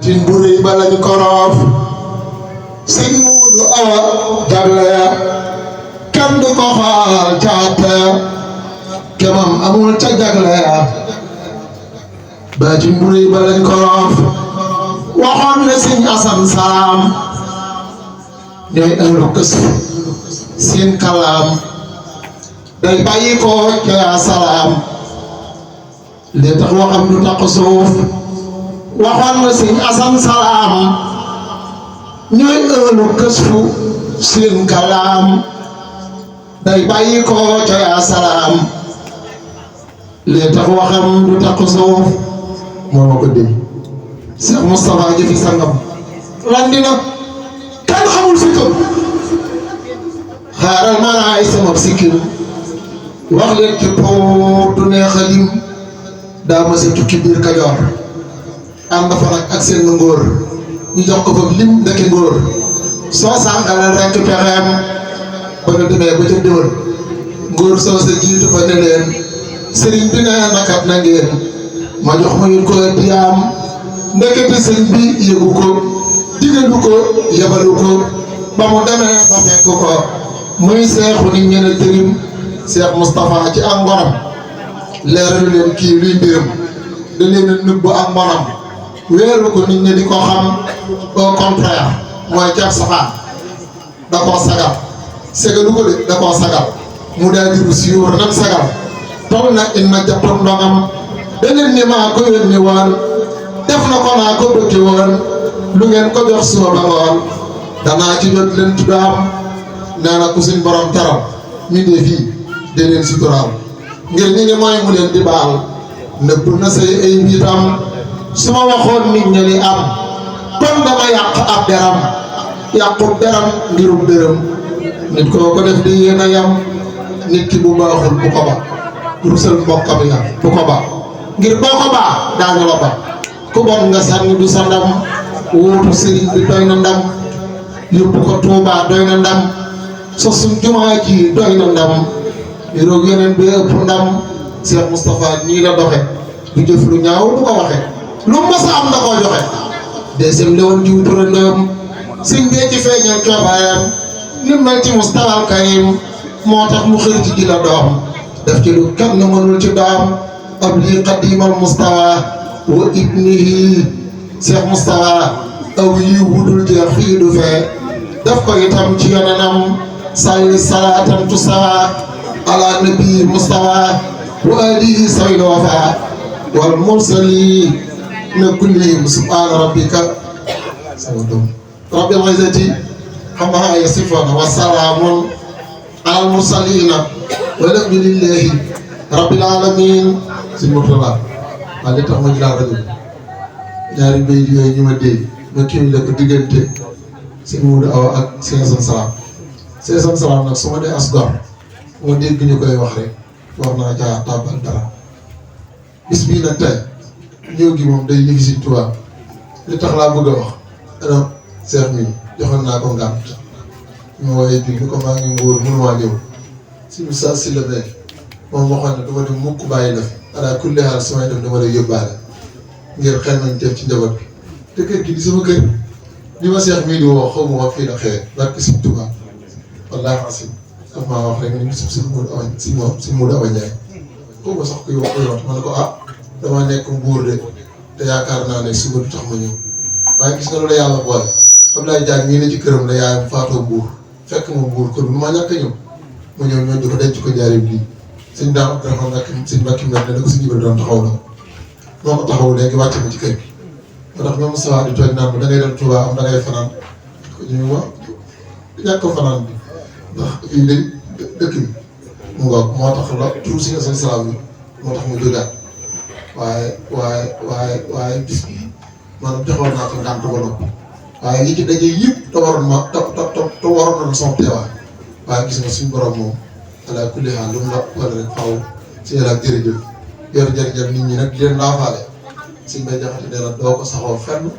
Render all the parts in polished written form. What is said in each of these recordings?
tin bu rëy ba lañ ko roof sëñ Muudu Awa jagle kenn du ko xool caate kemam amul ca jagle ba tin bu rëy ba lañ ko roof waxoon na sëñ Asan Saam ñooy ëllu kës seen kalaam day bàyyi ko ca salaam li tax waxam du taq suuf waxoon na sëñ Asan Salaam ñooy ëllu kës fu seen kalaam day bàyyi ko ca salaam li tax waxam du taq suuf moo ma ko dégg Cheikh Moustapha jëfi sangam landina kenn xamul fi ko xaaral ma naay sama sikkim wax leen ci pour du neex a lim daa ma sa tukki biir Kajoor ànd fa nag ak seen ngóor ñu jox ko fa lim ndeke ngóor soo sàngale rekk pexeem ba ñu demee ba ca déwén ngóor soo sa jiitu fa ne leen sëriñ bi nee nakat na ngeen ma jox ma ñu ko diyaam ndekete sëñ bi yëgu ko digalu ko yebalu ko ba mu demee ba fekk ko muy seexu nit ñene tërim Cheikh Moustapha ci ak ngoram leeralu leen kii luy mbiram da leen a nëbbu ak mbonam weeru ko nit ñi di ko xam au contraire mooy ceeb safaan da koo sagal segalu ko de da koo sagal mu daal di rus yuur nag sagal toog na in na jàppam ndongam da leen ni maa ko yónni woon def na ko naa ko bëggi woon lu ngeen ko jox suba ba ngoon danaa ci jot leen tuddaam nee na ku suñ borom teral mi dee fii de leen suturaal ngir ñi ngi mooy mu leen di baal nëbb na say ay mbiitam su ma waxoon nit ñi li am kon dama yàq ab deram yàqub deram ngirub dërëm nit koo ko def di yéen a yam nit ki bu baaxul bu ko ba rusal mbokkam ya bu ko ba ngir boo ko baa daañu la ba ku bon nga sànni du sa ndam wóotu sëriñ bi doy na ndam yóbbu ko Tuubaa doy na ndam sosum jumaa ji doy na ndam roog yeneen bi ëpp ndam Cheikh Moustapha nii la doxe du jëf lu ñaaw du ko waxe lu masa am da koo joxe deuxième lewoon jiw turandoom sëñ bee ci feeñal coobaayam ni mel ci Moustapha al Karim moo tax mu xër ci ji la doom def ci lu kenn mënul ci doom ab lii qadimal Moustapha wa ibnihi Cheikh Moustapha aw yi wudul jeex fii du fee def ko itam ci yonenam salli salaatan tusawa ala nabi Moustapha wa alihi sawil wafa wal mursali na kullihim subhana rabbika sama doom rabbil izzati amma yasifuna wa salaamun alal mursalina walhamdulillahi rabbil alamin si murtala waa li tax ma jëlaat rajo ñaari mbéy yooyu ñu ma dégg ma kii la ko diggante sëñ Muudu Awa ak sëñ Asan Salaam sëñ Asan Salaam nag su ma dee as gor ma dégg ñu koy wax rek war naa caa tàbbal dara bis bii nag tey ñëw gi moom day liggéey si tubaab li tax laa bëgg a wax ana seex mi joxoon naa ko ngànt ñu wooyee bi ni ko maa ngi Mbuur mënumaa ñëw si sa si la nekk moom waxoon ne dama dem mukk bàyyi la fi ala kulli haal su may dem dama lay yóbbaale ngir xel nañ def ci njaboot bi te kër gi di sama kër li ma seex mii di woo xaw ma wax fii la xëy barke si tubaab wallaahi asim daf maa wax rek ni si Muudu Awa si Muudu Awa Njaay xaw ma sax kuy wax ma ne ko dama nekk Mbuur de te yaakaar naa ne suba du tax ma ñëw waaye gis nga loolu yàlla boole Abdoulaye Diagne mii ne ci këram la yaayam faatoo Mbuur fekk ma Mbuur kon bu ma ñàkk a ñëw ma ñëw ñoo di ko denc ko njaareem lii sëñ daam Abdourahmane nag sëñ Mbàkke mer ne da ko si jibal doon taxaw la moo ko taxaw léegi wàcce ma ci kër gi moo tax même Moustapha di tooñ naan ma da ngay dem Touba am da ngay fanaan ko ñu ma ñàkk ko fanaan bi ndax fii de dëkk bi mu ngoog moo tax la tur si nga seen salaam bi moo tax mu jógaat waaye bis bi maanaam joxoon naa ko ngànt ba noppi waaye li ci daje yëpp te waroon ma te waroon na sama teewaay waaye gis nga suñu borom moom ala kulli haal lu mu la wala rek faaw si yàlla ak jërëjëf yor jërëjëf nit ñi nag di leen laa faale suñ bay jaxate nee na doo ko saxoo fenn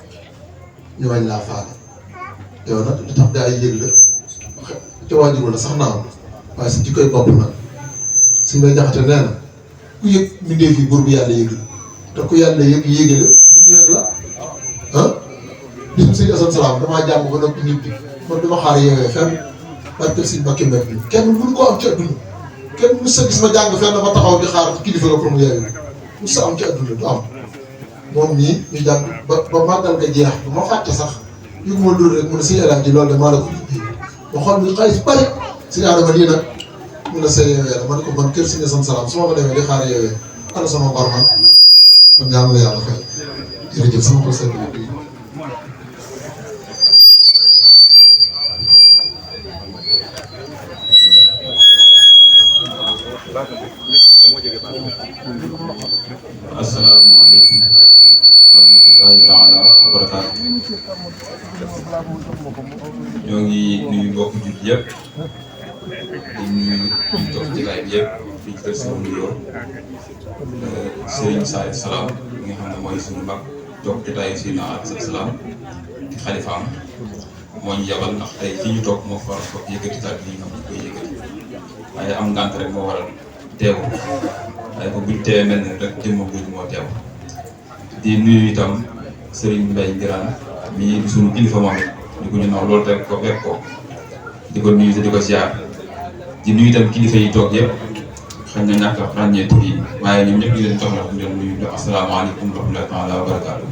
ñu wañ laa faale yow nag li tax gaa yi yëg la ca waajuru la sax naaw waaye si jikkoy bopp nag suñ bay jaxate nee na ku yëg mbindee fi buur bu yàlla yëg la te ku yàlla yëg yéege la nit ñi rek la bisum sëñ Assane Salam damaa jàng ba noppi ñibbi man dama xaar yeewee fenn barke sëñ Mbacke Mbène bi kenn mënu ko am ci adduna kenn mës sa gis ma jàng fenn ba taxaw di xaar kilifa la pour mu yeewee mës sa am ci adduna du am moom ñii ñu jàng ba màggal nga jeex ba ma fàtte sax yu ma dóor rek mu ne sëñ Elhadji loolu de maa la ko liggéey ma xool ni xaalis bari sëñ Adama nii nag mun na sa yeewee la man ko man kër sëñ Assane Salam su ma ko demee di xaar yeewee ana sama ngor man kon ñaan la yàlla fay jërëjëf sama ko sedd bi asalaamaaleykum wa rahmatullahi taala wa barakaatu. ñoo ngi nuyu mbokku jullit yëpp di nuyu ñu toog ci laay bi yëpp di kër sama nuyoo Serigne Saïd Salam mi nga xam ne mooy suñu mag toog jotaayu Seydina Aliou Salam di xalifaam moo ñu yabal ndax tey fii ñu toog moo fa toog yëkkati kàddu yi nga xam ne koy yëkkati waaye am ngànt rek moo waral teew waaye ko buñ teewee mel ne rek jëmmam buñ moo teew di nuyu itam Serigne Mbaye Ngiraan mii di suñu kilifa moom it di ko ñu naw loolu rek ko fekk ko di ko nuyu te di ko ziar di nuyu itam kilifa yi toog yëpp xëy na ñàkk a ràññee tur yi waaye ñoom ñëpp ñu leen jox la ñu leen nuyu asalaamaaleykum wa rahmatullahi taala wa barakaatu.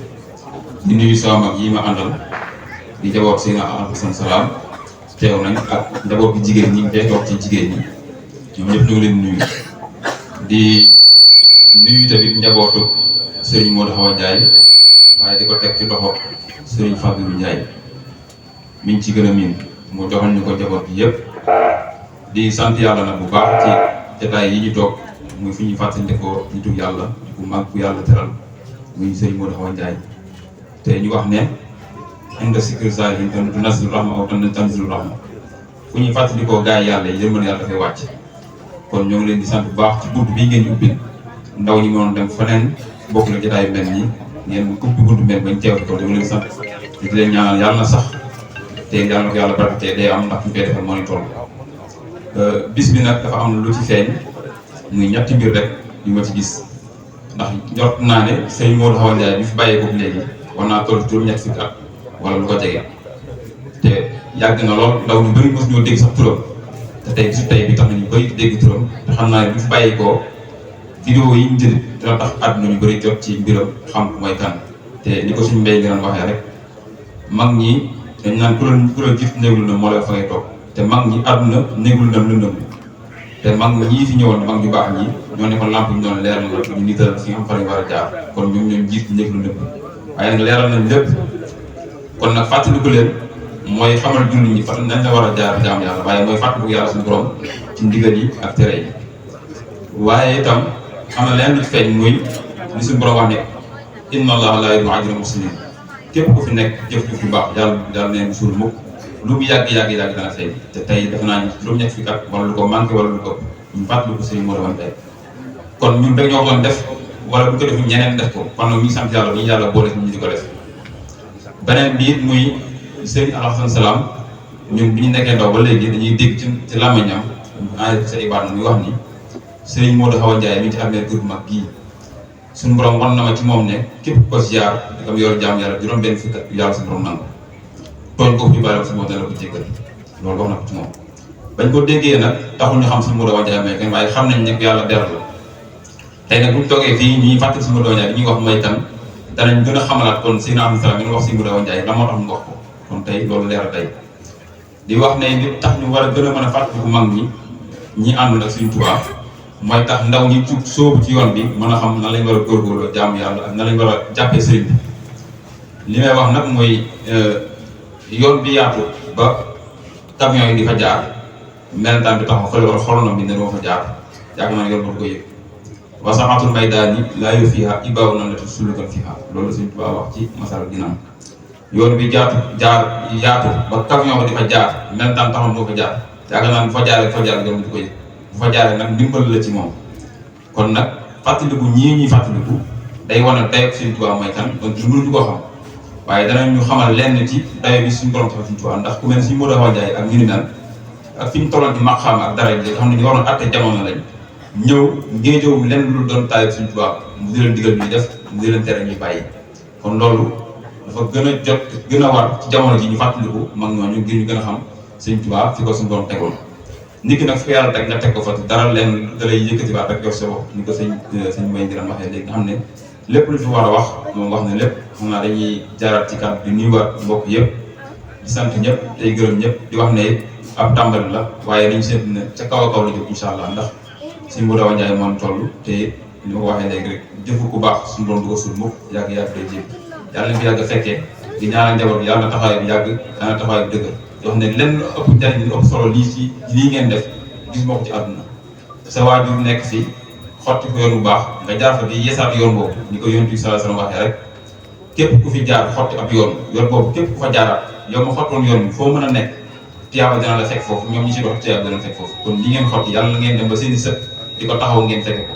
di nuyu sama mag yi ma àndal di jaboot Seydina Assane Salam teew nañ ak njaboot bi jigéen ñi day toog ci jigéen ñi ñoom ñëpp ñu ngi leen nuyu di nuyu tamit njabootu Serigne Modou Awa Ndiaye waaye di ko teg ci loxo Serigne Fadilou Ndiaye mi ngi ci gën a miin mu joxoon ñu ko njaboot bi yëpp di sant yàlla nag bu baax ci jotaay yi ñu toog muy fi ñuy fàttalikoo nitu yàlla ku mag ku yàlla teral muy Serigne Modou Awa Ndiaye te ñu wax ne inda sikri saalihiin tunazzilu rahma aw tanzilu rahma fu ñuy fàttalikoo gaa yi yàlla yi yërmande yàlla dafay wàcc kon ñoo ngi leen di sant bu baax ci bunt bii ngeen ñu ubbil ndaw ñi mënoon dem feneen bokk na jotaay mel nii ngeen ubbi buntu mel bañ teew ko dama leen sant di leen ñaanal yàlla na sax te yàlla na ko yàlla barke day am ndax ñu koy defal moo ni toll bis bi nag dafa am lu ci feeñ muy ñetti mbir rek yu ma ci gis ndax jot naa ne Serigne Modou Awa Ndiaye bi fi bàyyee ko léegi war naa toll juróom-ñett fukki at wala lu ko jege te yàgg na lool ndaw ñu bëri mos ñoo dégg sax turam te tey bisu tey bi tax na ñu bëri dégg turam te xam naa ne bu fi bàyyi ko vidéo yi ñu jël dina tax àdduna ñu bëri jot ci mbiram xam mooy kan te ni ko suñu mbéy mi waxee rek mag ñi dañ naan ku la jiitu néeglu na moo la fa ngay toog te mag ñi àdduna néeglu na lëndëm te mag ñii fi ñëwoon mag ñu baax ñi ñoo nekkoon lamp ñu doon leeral la ñu nital fi nga xam fa lañ war a jaar kon ñoom ñoom jiitu néeglu lëndëm waaye nag leeral nañ lépp kon nag fàttaliku leen mooy xamal jullit ñi fan nañ la war a jaar jaam yàlla waaye mooy fàttaliku yàlla suñu borom ci ndigal yi ak tere yi waaye itam am na leen lu feeñ muy li suñu borom wax ne inna allaha la yudii'u ajra muhsinin képp ku fi nekk jëf-jëf bu baax yàlla neen suul mukk lu mu yàgg dana feeñ te tey defe naa ni juróom-ñett fi at wala lu ko manqué wala lu ko ñu fàttaliku Serigne Modou Awa Ndiaye kon ñun rek ñoo doon def wala bu ko defu ñeneen def ko kon nag ñu ngi sant yàlla bu ñu yàlla boole ñu di ko def beneen bi it muy Serigne Assane Salam ñun bi ñu nekkee ndaw ba léegi dañuy dégg ci làmmiñam en sa ibaad muy wax ni Serigne Modou Awa Ndiaye mi ci amee groupe mag gii suñu borom wan na ma ci moom ne képp ko ziar di ko yor jaam yàlla juróom benn fukki at yàlla suñu borom nangu tooñ ko ñu bàyyi suñu borom dana ko jéggal loolu wax na ko ci moom bañ ko déggee nag taxul ñu xam Serigne Modou Awa Ndiaye mais kenn waaye xam nañ ne yàlla dara la tey nag bu ñu toogee fii ñuy fàttali Serigne Modou Awa Ndiaye bi ñuy wax mooy kan danañ gën a xamalaat kon Seydina Aliou Salam mi ngi wax Serigne Modou Awa Ndiaye la moo tax mu wax ko kon tey loolu leeral tey di wax ne li tax ñu war a gën a mën a fàttaliku mag ñi àndoon ak Serigne Touba mooy tax ndaw ñi jug sóobu ci yoon bi mën a xam nan lañ war a góorgóorloo jaamu yàlla ak nan lañ war a jàppee sëriñ bi li may wax nag mooy yoon bi yaatu ba camion yi di fa jaar melentaan bi taxaw fële wala xolonom bi ne doo fa jaar yàgg naa yoon boobu ko yëg wasaxatul maydaani laa yu fiha ibaaw nan la te sulukan fiha loolu Sëriñ Tuubaa wax ci masal ginaan yoon bi yaatu ba camion ba di fa jaar melentaan taxaw doo fa jaar yàgg naa bu fa jaaree yoon bi di ko yëg bu fa jaaree nag ndimbal la ci moom kon nag fàttaliku ñii ñuy fàttaliku day wane dayo Sëriñ Tuubaa mooy kan donc mënuñu ko xam waaye danañ ñu xamal lenn ci dayo bi suñu borom tax Sëriñ Tuubaa ndax ku mel ne Sëriñ Modou Awa Ndiaye ak ñu ni mel ak fi ñu tolloon ci maqaam ak dara ji nga xam ne ñu waroon atte jamono lañ ñëw géejoo lenn lu doon taayib Sëriñ Tuubaa mu di leen digal ñuy def mu di leen tere ñuy bàyyi kon loolu dafa gën a jot gën a war ci jamono ji ñu fàttaliku mag ñooñu ngir ñu gën a xam Sëriñ Tuubaa fi ko suñu borom tegoon. nit ki nag fu yàlla teg nga teg ko fa dara leen da lay yëkkati baat rek yow sa bopp ni ko sëñ Mbaye Ngiraan waxee léegi nga xam ne lépp lu fi war a wax moom wax ne lépp xam naa dañuy jaaraat ci kàddu di nuyuwaat mbokk yëpp di sant ñëpp tey gërëm ñëpp di wax ne ab tàmbali la waaye dañu seetlu ne ca kaw a kaw la jóg incha allah ndax suñu bu dawa Njaay moom toll te li ma ko waxee léegi rek jëfu ku baax suñu doon du ko suul mukk yàgg-yàgg day jéem yàlla nañ fi yàgg fekkee di ñaanal njaboot bi yàlla na taxawaay bi yàgg yàlla na taxawaay bi dëgër di wax ne lenn ëpp njariñ li ëpp solo lii ngeen def gis moo ko ci àdduna sa waajur nekk fii xotti ko yoon bu baax nga jaar fa di yeesaat yoon boobu ni ko yonent bi sallallahu alayhi wasallam waxee rek képp ku fi jaar xotti ab yoon boobu képp ku fa jaaraat yow ma xottoon yoon bi foo mën a nekk tiyaaba dina la fekk foofu ñoom ñi ci dox tiyaaba dina fekk foofu kon li ngeen xotti yàlla ngeen dem ba seeni sët di ko taxaw ngeen fekke ko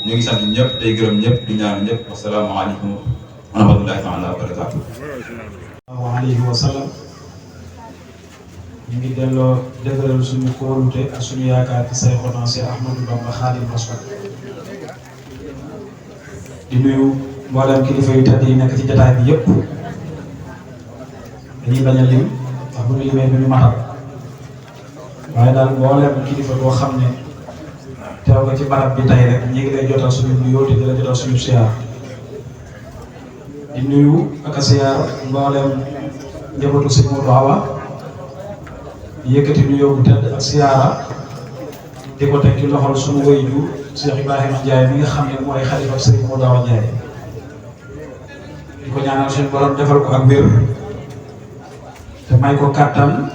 ñu ngi sant ñëpp tey gërëm ñëpp di ñaan ñëpp wasalaamaaleykum wa rahmatullahi taala wa barakaatu. alayhi wa sallam ñu ngi delloo dëgëral suñu kóolute ak suñu yaakaar ci Sayxuna Si Ahmadu Bamba Xaadimu Rasuul di nuyu mboolem kilifa yu tedd yi nekk ci jotaay bi yëpp dañuy bañ a lim ndax bu ñu limee du ñu matal waaye daal mboolem kilifa boo xam ne teew nga ci barab bi tey rek ñi ngi lay jotal suñu nuyoo di la jotal suñu siyaar di nuyu ak a siyaar mboolem njabootu Sëñ Modou Awa yëkkati nuyoo bu tedd ak siyaara di ko teg ci loxol suñu waajur Cheikh Ibrahima Ndiaye mi nga xam ne mooy xalifa Sëriñ Modou Awa Ndiaye di ko ñaanal suñu borom defal ko ak wér te may ko kàttan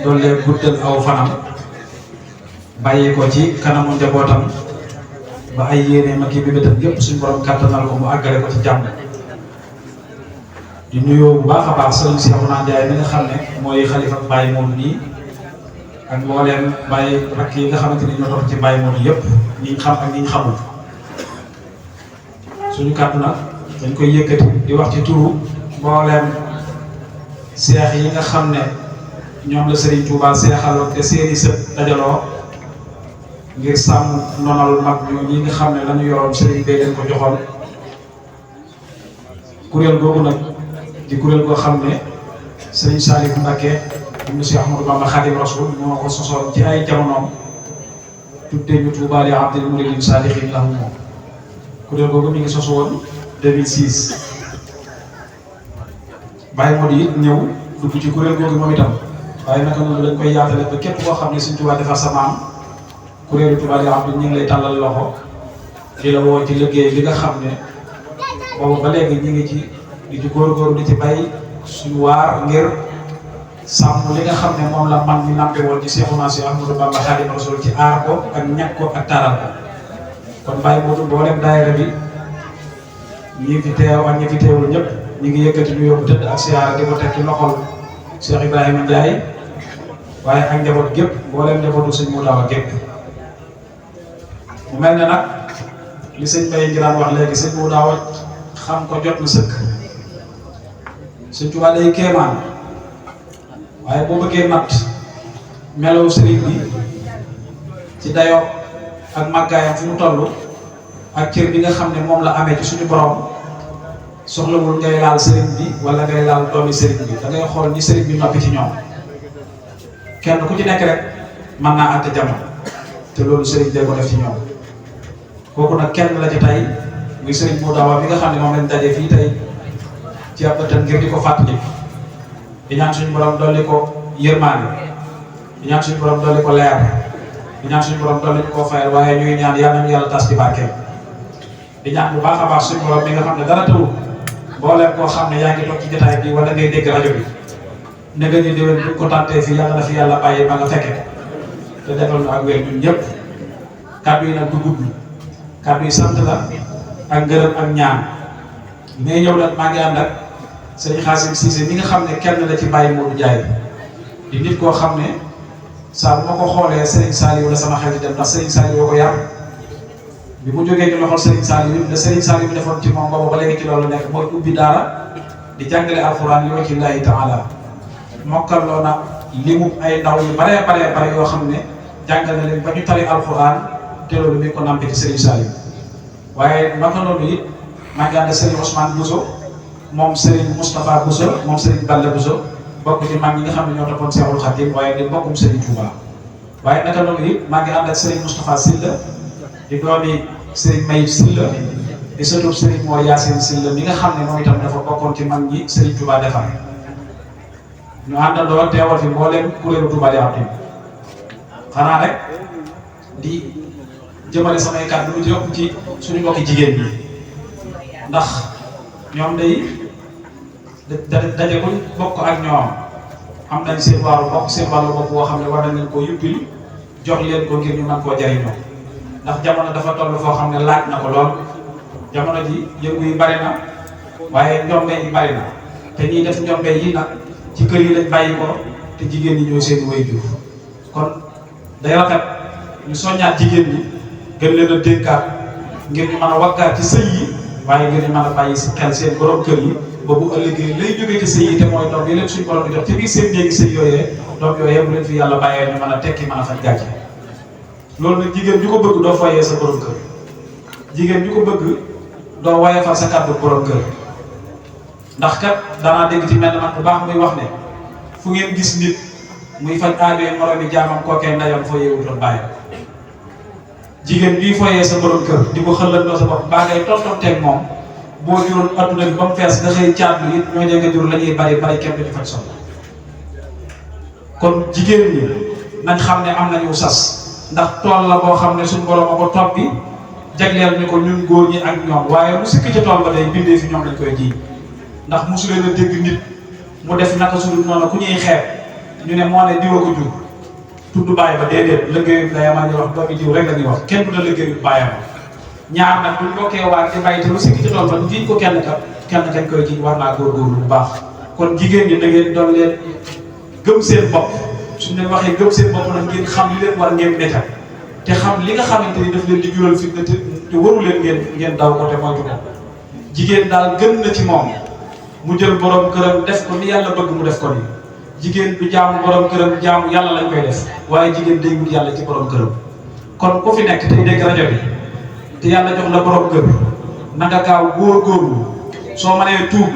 doole guddal aw fanam bàyyi ko ci kanamu njabootam ba ay yéeneem ak i bébétam yépp suñu borom kàttanal ko mu àggale ko ci jàmm di nuyoo bu baax a baax sëriñ Cheikhouna Ndiaye mi nga xam ne mooy xalifa Baye Modou nii ak mbooleem Baye rakk yi nga xamante ni ñoo dox ci Baye Modou yëpp ñi xam ak ñi xamul suñu kàddu nag dañ koy yëkkati di wax ci turu mbooleem seex yi nga xam ne ñoom la Serigne Touba seexaloon te seeni sët dajaloo ngir sàmm ndonal mag ñi nga xam ne lañu yoroon Serigne bee leen ko joxoon kuréel googu nag di kuréel goo xam ne Serigne Saliou Mbacké ibnu Cheikh Ahmadou Bamba Khadim Rasoul moo ko sosoon ci ay jamonoom tuddee ñu Touba li abdil muridin salihin lahu moom kuréel googu mi ngi sosu woon 2006 Baye Modou it ñëw dugg ci kuréel googu moom itam waaye naka noonu dañ koy yaatale ba képp koo xam ne Serigne Touba defar sa maam kuréelu Touba li abdil ñu ngi lay tàllal loxo di la woo ci liggéey li nga xam ne boobu ba léegi ñu ngi ci di ci góorgóorlu di ci bay suñu waar ngir sàmm li nga xam ne moom la man ñu nampe woon ci Cheikhouna Si Ahmadou Bamba Khadim Rasoul ci aar ko ak ñàkk ko ak taaral ko kon Baye Modou mboolem daayira bi ñi fi teew ak ñi fi teewul ñëpp ñu ngi yëkkati nuyoo bu tëdd ak siyaara di ko teg ci loxol Cheikh Ibrahima Ndiaye waaye ak njaboot gépp mboolem njabootu Sëñ Modou Awa gépp mu mel ne nag li sëñ Mbaye Ngiraan wax léegi Sëñ Modou Awa xam ko jot na sëkk Sëñ Tuubaa day kéemaan waaye boo bëggee natt melaw sëriñ bi ci dayoo ak màggaayam fu mu toll ak cër bi nga xam ne moom la amee ci suñu borom soxlawul ngay laal sëriñ bi wala ngay laal doomi sëriñ bi da ngay xool ni sëriñ bi noppi ci ñoom kenn ku ci nekk rek mën naa àtte jamono te loolu sëriñ bee ko def ci ñoom kooku nag kenn la ci tey muy Sëriñ Modou Awa bi nga xam ne moom lañ daje fii tey ci ab ëttam ngir di ko fàttali di ñaan suñu borom dolli ko yërmaande di ñaan suñu borom dolli ko leer di ñaan suñu borom dolli ko fayal waaye ñuy ñaan yàlla nañu yàlla tas ci barkeem di ñaan bu baax a baax suñu borom bi nga xam ne dara tawul mbooleem koo xam ne yaa ngi toog ci jotaay bi wala ngay dégg rajo bi ne nga ñu déwén bu ko tàntee fii yàlla na fi yàlla bàyyi ba nga fekke te defal ñu ak wér ñun ñëpp kàddu yi nag du gudd kàddu yi sant la ak ngërëm ak ñaan mais ñëw nag maa ngi ànd ak sëñ Xaasim Cissé mi nga xam ne kenn la ci Baye Modou Ndiaye di nit koo xam ne saa bu ma ko xoolee Serigne Saliou la sama xel di dem ndax Serigne Saliou ko yar bi mu jógee ci loxol Serigne Saliou la Serigne Saliou bi defoon ci moom boobu ba léegi ci loolu nekk mooy ubbi daara di jàngale alxuraan li wajhi llaahi taala mokkal loo na limu ay ndaw yu bare yoo xam ne jàngal na leen ba ñu tari alxuraan te loolu mi ngi ko nampé ci Serigne Saliou waaye naka noonu it maa ngi ànd Serigne Ousmane Bousso moom Serigne Moustapha Bousso moom Serigne Balla Bousso bokk ci mag ñi nga xam ne ñoo toppoon Seexul Xadim waaye di bokkum Serigne Touba waaye naka noonu it maa ngi ànd ak Serigne Moustapha Sylla di doomi Serigne Mayib Sylla di sëtub Serigne moo Yacine Sylla mi nga xam ne moom itam dafa bokkoon ci mag ñi Serigne Touba defar ñu àndandoo teewal fi mboolem kuréelu Touba Argentine xanaa rek di jëmale samay kàddu lu jëm ci suñu mbokki jigéen ñi ndax ñoom day daje buñ bokk ak ñoom am nañ seen wàllu bopp seen wàllu bopp boo xam ne war nañ leen koo yubbil jox leen ko ngir ñu mën koo jariñoo ndax jamono dafa toll foo xam ne laaj na ko lool jamono ji yëngu yi bari na waaye njombe yi bari na te ñiy def njombe yi nag ci kër yi lañ bàyyi ko te jigéen ñi ñooy seen waajur kon day rafet ñu soññaat jigéen ñi gën leen a dénkaat ngir ñu mën a waggaat ci sëy yi waaye ngir ñu mën a bàyyi si xel seen borom kër yi ba bu ëllëgee lay jógee ci sëy yi te mooy doom yi leen suñu borom di jox ci biir seen néegi sëy yooyee doom yooyee bu leen fi yàlla bàyyee ñu mën a tekki mën a faj gàcce loolu nag jigéen ñu ko bëgg doo foyee sa borom kër jigéen ñu ko bëgg doo woyefal sa kàddu borom kër ndax kat danaa dégg ci mel man bu baax muy wax ne fu ngeen gis nit muy faj aajoy moromi jaamam kookee ndayam foo yeewutoon bàyyi jigéen bii foyee sa borom kër di ko xëllandoo sa bopp baa ngay tontonteeg moom boo juróon adduna bi ba mu fees nga xëy caatlu it ñoo nga jur la ñuy bari kenn du ñu faj soxla kon jigéen ñi nañ xam ne am nañu sas ndax tool la boo xam ne suñu borom a ko topp bi jagleel ñu ko ñun góor ñi ak ñoom waaye mu sikk ci tool ba day bindee fi ñoom lañ koy ji ndax mosu leen a dégg nit mu def naka suñu noonu ku ñuy xeeb ñu ne moo ne diwa ko jur tudd bàyyi ba déedéet liggéeyu ndeyama ñu wax doomi diw rek la ñuy wax kenn du la liggéeyu bàyyama ñaar nag buñ bokkee waar di bàyyi te lu sikk ci tool ba jiñ ko kenn kañ koy jiñ war naa góorgóorlu bu baax kon jigéen ñi da ngeen doon leen gëm seen bopp suñ leen waxee gëm seen bopp nag ngeen xam li leen war ngeen nekkal te xam li nga xamante ni daf leen di jural fitna te waru leen ngeen daw ko te moytu ko jigéen daal gën na ci moom mu jël borom këram def ko ni yàlla bëgg mu def ko ni jigéen du jaamu borom këram jaamu yàlla lañ koy def waaye jigéen day wut yàlla ci borom këram kon ku fi nekk tey dégg rajo bi te yàlla jox la borom kër na nga gaaw góorgóorlu soo mënee tuub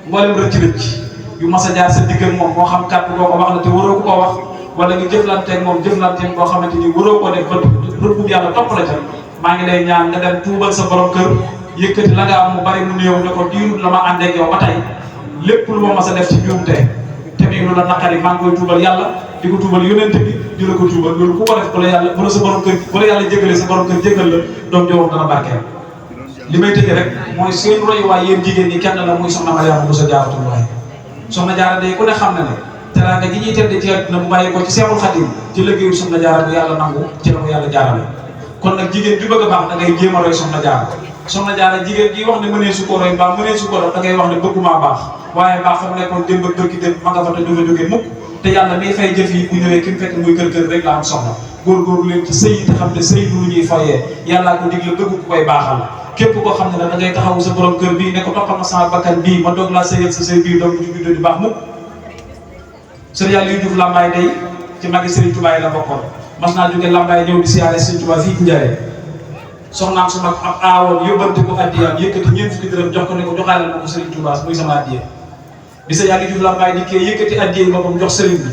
mboolem rëcc-rëcc yu mas a jaar sa diggal moom moo xam kàddu boo ko wax la te waroo ko wax wala nga jëflanteeg moom jëflanteeg boo xamante ni waroo ko def ba rëbbum yàlla topp la ca maa ngi lay ñaan nga dem tuubal sa borom kër yëkkati la nga am mu bari mu néew ne ko diirut la ma ànd ak yow ba tey lépp lu ma mas a def ci njuumte te muy lu la naqari maa ngi koy tuubal yàlla di ko tuubal yonent bi di la ko tuubal loolu ku ko def bu la yàlla bu la sa borom kër bu la yàlla jégalee sa borom kër jégal la doom jowoon dana barkeel li may tëjee rek mooy seen royuwaay yéen jigéen ñi kenn la muy soxna Mariama Bousso Jaaratullahi soxna Jaara day ku ne xam na ne teraanga ji ñuy tedd ci àddina mu bàyyi ko ci Seexul Xadim ci liggéeyu soxna Jaara bu yàlla nangu ci la ko yàlla jaarale kon nag jigéen ju bëgg a baax da ngay jéem a roy soxna Jaara soxna Jaara jigéen ji wax ne mënee su ko roy mbaa mënee su ko def da ngay wax ne bëggumaa baax waaye baax fa mu nekkoon démb ak bërki démb ma nga fa te du fa jógee mukk te yàlla miy fay jëf yi bu ñëwee ki mu fekk muy kër rek la am soxla góorgóorlu leen ci sëy te xam ne sëy du lu ñuy fayee yàllaa ko digle bëgg ku koy baaxal képp koo xam ne da ngay taxawu sa borom kër bii ne ko toppal ma sama bakkan bii ma doog laa sëyal sa sëy bii doom ju juddoo di baax mukk sëriñ Yàlla yu Juuf Lambaay day ci magi Sëriñ Tuubaa la bokkoon mas naa jóge Lambaay ñëw di siyaare Sëriñ Tuubaa fii ci Njaaree soxnaam su mag am aawoon yóbbante ko addiyaam yëkkati ñeent fukki dërëm jox ko ne ko joxaalal ma ko Sëriñ Tuubaa muy sama addiya bi sëriñ Yàlla yu Juuf Lambaay di kee yëkkati addiya boppam jox sëriñ bi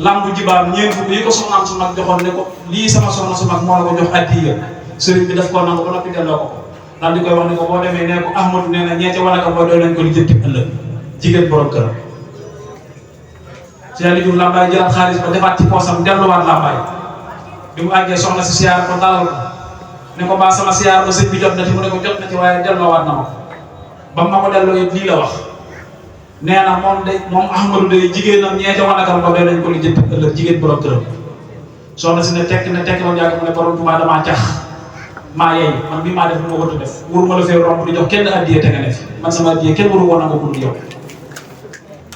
lambu jibaam ñeent fukki yi ko soxnaam su mag joxoon ne ko lii sama soxna su mag moo la ko jox addiya sëriñ bi daf koo nangu ba noppi delloo ko daal di koy wax ne ko boo demee nee ko Ahmadu nee na ñeete wanaka mooy doon nañ ko li jënti ëllëg jigéen borom këram Sëriñ Yàlla yu Juuf Lambaay jëlaat xaalis ba defaat ci poosam delluwaat Lambaay bi mu àggee soxna si siyaar ko dalal ko ne ko baa sama siyaar ba sëñ bi jot na ci mu ne ko jot na ci waaye delloowaat na ma ko ba ma ko delloo it lii la wax nee na moom Ahmadu day jigéenam ñeete wanakam ba doy nañ ko li jënti ëllëg jigéen borom këram soxna si ne tekk ba mu yàgg mu ne borom Tuubaa damaa cax maa yeey man bii maa def lu ma wëtt def wuru ma la fee romb di jox kenn addiye te nga ne fi man sama addiye kenn waru woon a nga ko yow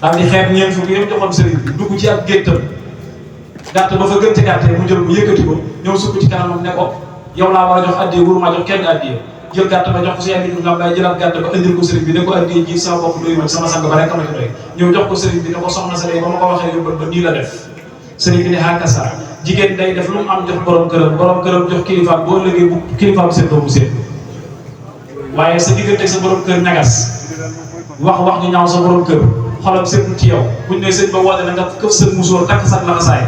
daal di xeeb ñeent fukki yëpp joxoon sëriñ bi dugg ci ak géttam gàtt ba fa gën ci gàttee mu jël ko yëkkati ko ñëw sukk ci kanamam ne ko yow laa war a jox addiye wuru maa jox kenn addiye jël gàtt ba jox ko Sëriñ Yàlla yu Juuf Lambaay jëlaat gàtt ba indil ko sëriñ bi ne ko addiye ji sama bopp doy ma sama sang ba rek ma ci doy ñëw jox ko sëriñ bi ne ko soxna sa day ba ma ko waxee yóbbal ba nii la def sëriñ bi ne xaakasa jigéen day def lu mu am jox borom këram jox kilifaam boo liggéey bu kilifaam seen doomu seen waaye sa diggante sa borom kër ñagas wax ñu ñaaw sa borom kër xolam seetlu ci yow buñ ne sëñ ba woote na nga këf sa musóor takk sa laxasaay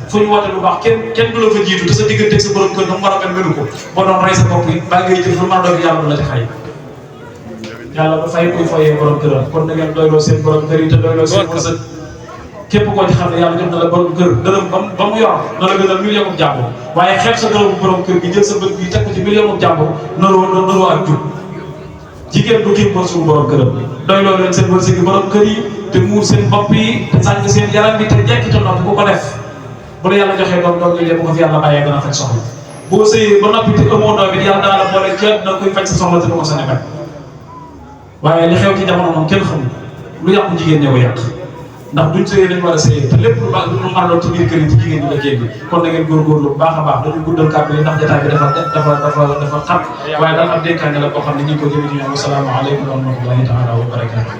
fu ñu woote lu baax kenn du la fa jiitu te sa digganteeg sa borom kër dama war a mel melu ko boo doon rey sa bopp yi baa ngay jël lu mën a doon yàlla du la ci xay yàlla ba fay kuy foyee borom këram kon na ngeen doyloo seen borom kër yi te doyloo seen wërsëg képp koo ci xam ne yàlla jox na la borom kër dërëm ba mu yor na la gënal million bu jàmbur waaye xeeb sa dërëmu borom kër gi jël sa bët bi teg ko ci million bu jàmbur naroo ak jub jigéen du kii suñu borom këram doyloo leen seen wërsëg yi borom kër yi te muur seen bopp yi te sànq seen yaram bi te jekki te noppi ku ko def bu la yàlla joxee doom yooyu bu ko fi yàlla bàyyee dana faj soxla boo sëyee ba noppi te amoo doom bi yàlla dana la boole ceeb na koy faj sa soxla te du ko sa nekk waaye li xew ci jamono moom kenn xamul lu yàqu jigéen ñëw yàq ndax duñ sëyee dañ war a sëyee te lépp lu baax lu mu mën ci biir kër yi ci jigéen ñi la génn kon na ngeen góorgóorlu bu baax a baax dañu guddal kàddu yi ndax jotaay bi dafa xam waaye daal am dénkaane la boo xam ne ñu ngi ko jëme ci ñoom asalaamaaleykum wa rahmatullahi taala wa barakatu